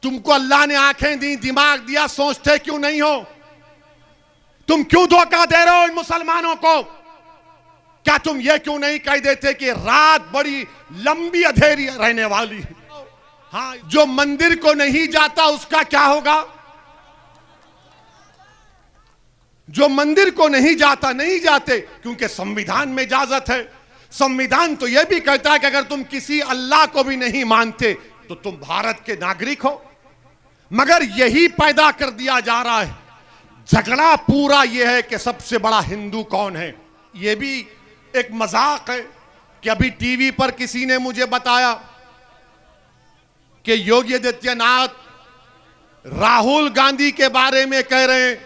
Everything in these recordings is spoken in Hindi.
तुमको अल्लाह ने आंखें दी, दिमाग दिया, सोचते क्यों नहीं हो? तुम क्यों धोखा दे रहे हो इन मुसलमानों को? क्या तुम ये क्यों नहीं कह देते कि रात बड़ी लंबी अंधेरी रहने वाली है? हाँ, जो मंदिर को नहीं जाता उसका क्या होगा? जो मंदिर को नहीं जाता, नहीं जाते क्योंकि संविधान में इजाजत है। संविधान तो यह भी कहता है कि अगर तुम किसी अल्लाह को भी नहीं मानते तो तुम भारत के नागरिक हो। मगर यही पैदा कर दिया जा रहा है। झगड़ा पूरा यह है कि सबसे बड़ा हिंदू कौन है। यह भी एक मजाक है कि अभी टीवी पर किसी ने मुझे बताया कि योगी आदित्यनाथ राहुल गांधी के बारे में कह रहे हैं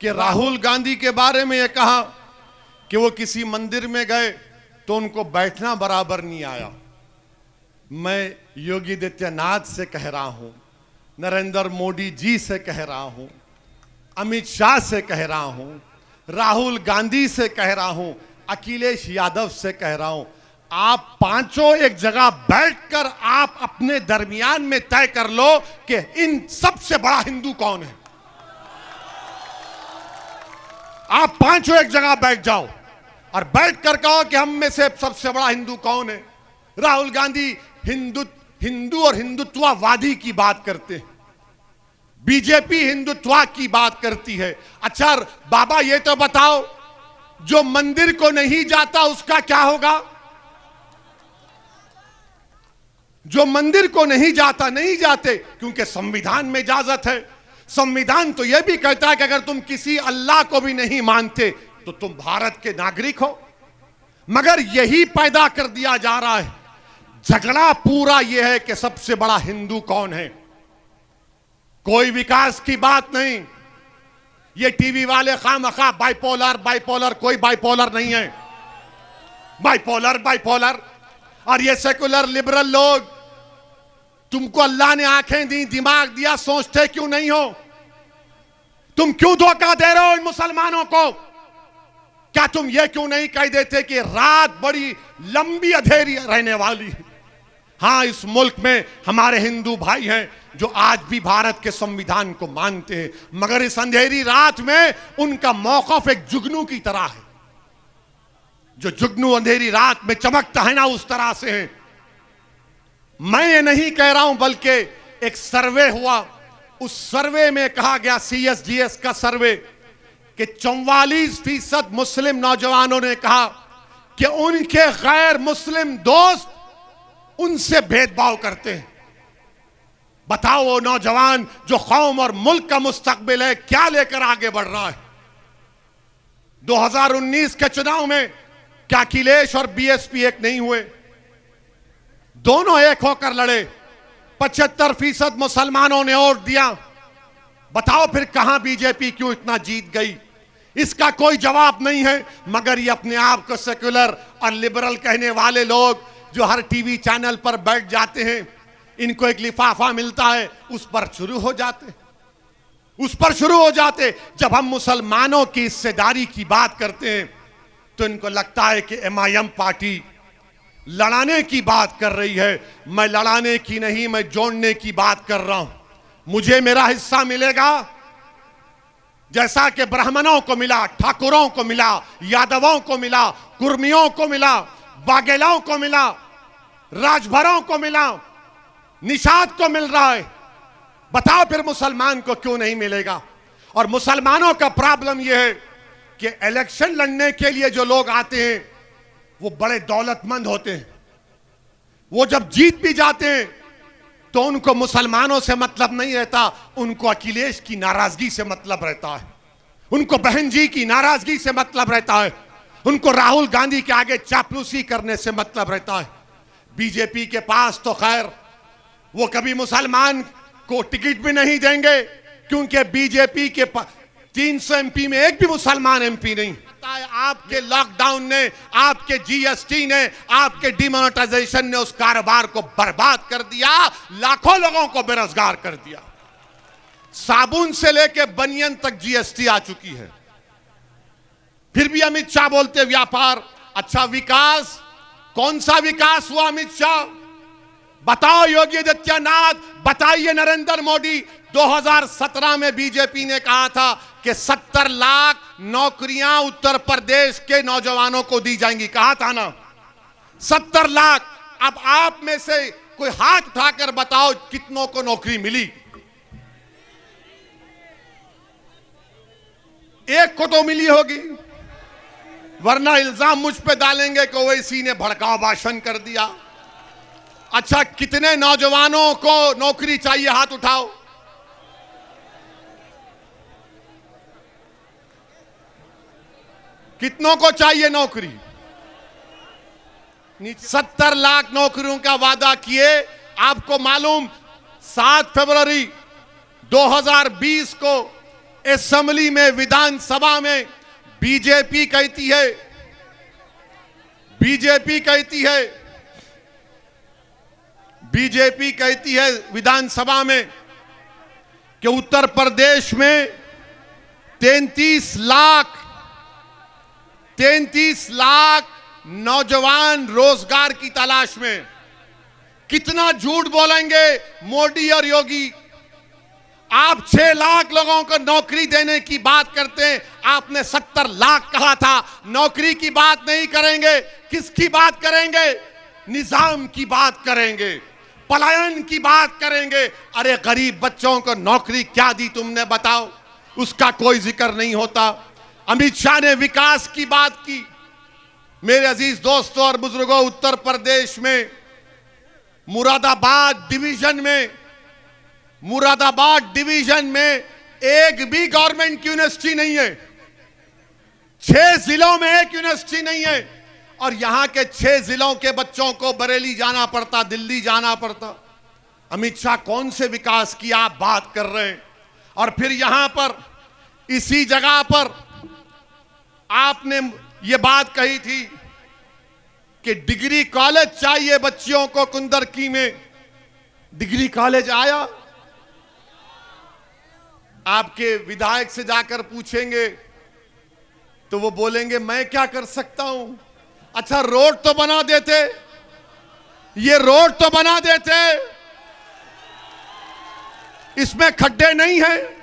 कि राहुल गांधी के बारे में यह कहा कि वो किसी मंदिर में गए तो उनको बैठना बराबर नहीं आया। मैं योगी आदित्यनाथ से कह रहा हूं, नरेंद्र मोदी जी से कह रहा हूं, अमित शाह से कह रहा हूं, राहुल गांधी से कह रहा हूं, अखिलेश यादव से कह रहा हूं, आप पांचों एक जगह बैठकर आप अपने दरमियान में तय कर लो कि इन सबसे बड़ा हिंदू कौन है। आप पांचों एक जगह बैठ जाओ और बैठकर कहो कि हम में से सबसे बड़ा हिंदू कौन है। राहुल गांधी हिंदू और हिंदुत्ववादी की बात करते हैं, बीजेपी हिंदुत्व की बात करती है। अच्छा बाबा ये तो बताओ, जो मंदिर को नहीं जाता उसका क्या होगा? जो मंदिर को नहीं जाता, नहीं जाते क्योंकि संविधान में इजाजत है। संविधान तो यह भी कहता है कि अगर तुम किसी अल्लाह को भी नहीं मानते तो तुम भारत के नागरिक हो। मगर यही पैदा कर दिया जा रहा है। झगड़ा पूरा यह है कि सबसे बड़ा हिंदू कौन है। कोई विकास की बात नहीं। ये टीवी वाले खामखा बाइपोलर बाइपोलर, कोई बाइपोलर नहीं है। बाइपोलर और ये सेकुलर लिबरल लोग, तुमको अल्लाह ने आंखें दी, दिमाग दिया, सोचते क्यों नहीं हो? तुम क्यों धोखा दे रहे हो इन मुसलमानों को? क्या तुम ये क्यों नहीं कह देते कि रात बड़ी लंबी अंधेरी रहने वाली है? हाँ, इस मुल्क में हमारे हिंदू भाई हैं जो आज भी भारत के संविधान को मानते हैं, मगर इस अंधेरी रात में उनका मौक़िफ़ एक जुगनू की तरह है। जो जुगनू अंधेरी रात में चमकता है ना, उस तरह से है। मैं ये नहीं कह रहा हूं, बल्कि एक सर्वे हुआ, उस सर्वे में कहा गया, CSGS का सर्वे, कि 44% मुस्लिम नौजवानों ने कहा कि उनके गैर मुस्लिम दोस्त उनसे भेदभाव करते हैं। बताओ वो नौजवान जो कौम और मुल्क का मुस्तकबिल है, क्या लेकर आगे बढ़ रहा है। 2019 के चुनाव में क्या अखिलेश और BSP एक नहीं हुए? दोनों एक होकर लड़े। 75% मुसलमानों ने वोट दिया। बताओ फिर कहां बीजेपी क्यों इतना जीत गई? इसका कोई जवाब नहीं है। मगर ये अपने आप को सेक्युलर और लिबरल कहने वाले लोग जो हर टीवी चैनल पर बैठ जाते हैं, इनको एक लिफाफा मिलता है, उस पर शुरू हो जाते। जब हम मुसलमानों की हिस्सेदारी की बात करते हैं तो इनको लगता है कि MIM पार्टी लड़ाने की बात कर रही है। मैं लड़ाने की नहीं, मैं जोड़ने की बात कर रहा हूं। मुझे मेरा हिस्सा मिलेगा, जैसा कि ब्राह्मणों को मिला, ठाकुरों को मिला, यादवों को मिला, कुर्मियों को मिला, बाघेलों को मिला, राजभरों को मिला, निषाद को मिल रहा है। बताओ फिर मुसलमान को क्यों नहीं मिलेगा? और मुसलमानों का प्रॉब्लम यह है कि इलेक्शन लड़ने के लिए जो लोग आते हैं वो बड़े दौलतमंद होते हैं। वो जब जीत भी जाते हैं तो उनको मुसलमानों से मतलब नहीं रहता, उनको अखिलेश की नाराजगी से मतलब रहता है, उनको बहन जी की नाराजगी से मतलब रहता है, उनको राहुल गांधी के आगे चापलूसी करने से मतलब रहता है। बीजेपी के पास तो खैर वो कभी मुसलमान को टिकट भी नहीं देंगे, क्योंकि बीजेपी के 300 MP में एक भी मुसलमान MP नहीं। आपके लॉकडाउन ने, आपके GST ने, आपके डिमोनेटाइजेशन ने उस कारोबार को बर्बाद कर दिया, लाखों लोगों को बेरोजगार कर दिया। साबुन से लेके बनियन तक GST आ चुकी है। फिर भी अमित शाह बोलते व्यापार। अच्छा, विकास कौन सा विकास हुआ अमित शाह? बताओ योगी आदित्यनाथ, बताइए नरेंद्र मोदी। 2017 में बीजेपी ने कहा था कि 70 लाख नौकरियां उत्तर प्रदेश के नौजवानों को दी जाएंगी, कहा था ना 70 लाख। अब आप में से कोई हाथ उठाकर बताओ कितनों को नौकरी मिली? एक को तो मिली होगी, वरना इल्जाम मुझ पे डालेंगे कि ओवैसी ने भड़काऊ भाषण कर दिया। अच्छा, कितने नौजवानों को नौकरी चाहिए? हाथ उठाओ। कितनों को चाहिए नौकरी? 70 लाख नौकरियों का वादा किए। आपको मालूम 7 फरवरी 2020 को असेंबली में, विधानसभा में बीजेपी कहती है विधानसभा में कि उत्तर प्रदेश में 33 लाख नौजवान रोजगार की तलाश में। कितना झूठ बोलेंगे मोदी और योगी? आप 6 लाख लोगों को नौकरी देने की बात करते हैं, आपने 70 लाख कहा था। नौकरी की बात नहीं करेंगे, किसकी बात करेंगे? निजाम की बात करेंगे, पलायन की बात करेंगे। अरे गरीब बच्चों को नौकरी क्या दी तुमने, बताओ? उसका कोई जिक्र नहीं होता। अमित शाह ने विकास की बात की। मेरे अजीज दोस्तों और बुजुर्गों, उत्तर प्रदेश में मुरादाबाद डिवीजन में एक भी गवर्नमेंट यूनिवर्सिटी नहीं है। 6 जिलों में एक यूनिवर्सिटी नहीं है, और यहां के 6 जिलों के बच्चों को बरेली जाना पड़ता, दिल्ली जाना पड़ता। अमित शाह कौन से विकास की आप बात कर रहे हैं? और फिर यहां पर इसी जगह पर आपने ये बात कही थी कि डिग्री कॉलेज चाहिए बच्चियों को। कुंदरकी में डिग्री कॉलेज आया? आपके विधायक से जाकर पूछेंगे तो वो बोलेंगे मैं क्या कर सकता हूं। अच्छा, रोड तो बना देते, ये रोड तो बना देते, इसमें खड्डे नहीं हैं?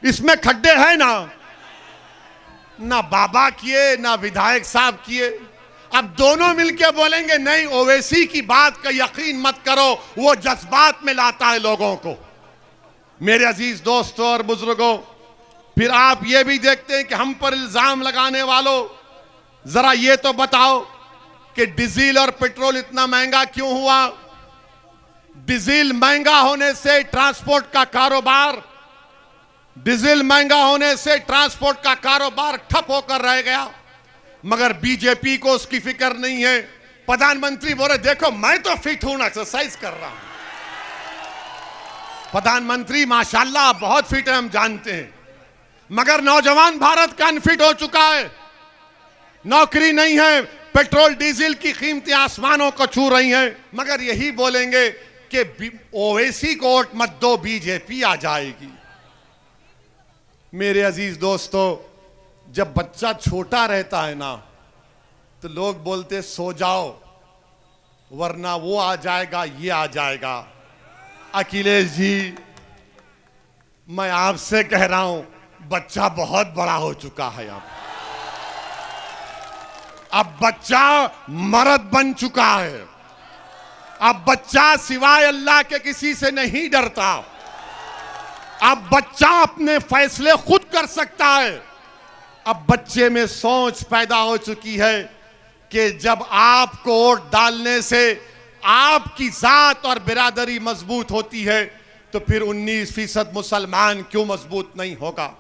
इसमें खड्डे हैं ना बाबा किए ना विधायक साहब किए। अब दोनों मिलके बोलेंगे नहीं, ओवैसी की बात का यकीन मत करो, वो जज्बात में लाता है लोगों को। मेरे अजीज दोस्तों और बुजुर्गों, फिर आप ये भी देखते हैं कि हम पर इल्जाम लगाने वालों, जरा ये तो बताओ कि डीजल और पेट्रोल इतना महंगा क्यों हुआ? डीजल महंगा होने से ट्रांसपोर्ट का कारोबार ठप होकर रह गया, मगर बीजेपी को उसकी फिक्र नहीं है। प्रधानमंत्री बोले देखो मैं तो फिट हूं, एक्सरसाइज कर रहा हूं। प्रधानमंत्री माशाल्लाह बहुत फिट है, हम जानते हैं, मगर नौजवान भारत का अनफिट हो चुका है। नौकरी नहीं है, पेट्रोल डीजल की कीमतें आसमानों को छू रही हैं, मगर यही बोलेंगे कि ओवैसी को वोट मत दो, बीजेपी आ जाएगी। मेरे अजीज दोस्तों, जब बच्चा छोटा रहता है ना तो लोग बोलते सो जाओ वरना वो आ जाएगा, ये आ जाएगा। अखिलेश जी, मैं आपसे कह रहा हूं, बच्चा बहुत बड़ा हो चुका है। अब बच्चा मर्द बन चुका है। अब बच्चा सिवाय अल्लाह के किसी से नहीं डरता। अब बच्चा अपने फैसले खुद कर सकता है। अब बच्चे में सोच पैदा हो चुकी है कि जब आपको वोट डालने से आपकी जात और बिरादरी मजबूत होती है तो फिर 19% मुसलमान क्यों मजबूत नहीं होगा।